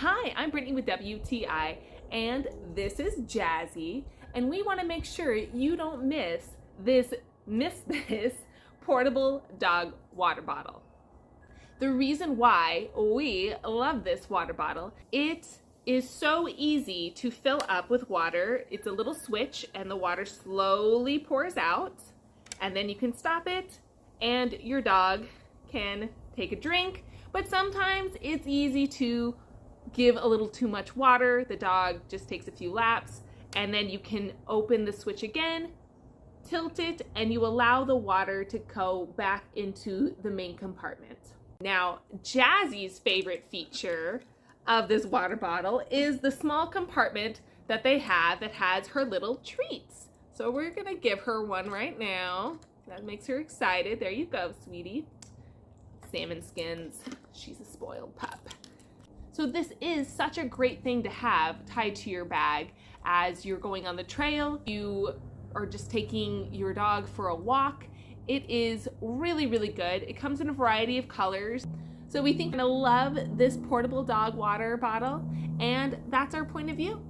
Hi, I'm Brittany with WTI, and this is Jazzy, and we want to make sure you don't miss this Misthis portable dog water bottle. The reason why we love this water bottle, it is so easy to fill up with water. It's a little switch and the water slowly pours out, and then you can stop it and your dog can take a drink. But sometimes it's easy to give a little too much water. The dog just takes a few laps, and then you can open the switch again, tilt it, and you allow the water to go back into the main compartment. Now, Jazzy's favorite feature of this water bottle is the small compartment that they have that has her little treats. So we're gonna give her one right now. That makes her excited. There you go, sweetie. Salmon skins. She's a spoiled pup. So this is such a great thing to have tied to your bag as you're going on the trail, you are just taking your dog for a walk. It is really, really good. It comes in a variety of colors. So we think you're gonna love this portable dog water bottle, and that's our point of view.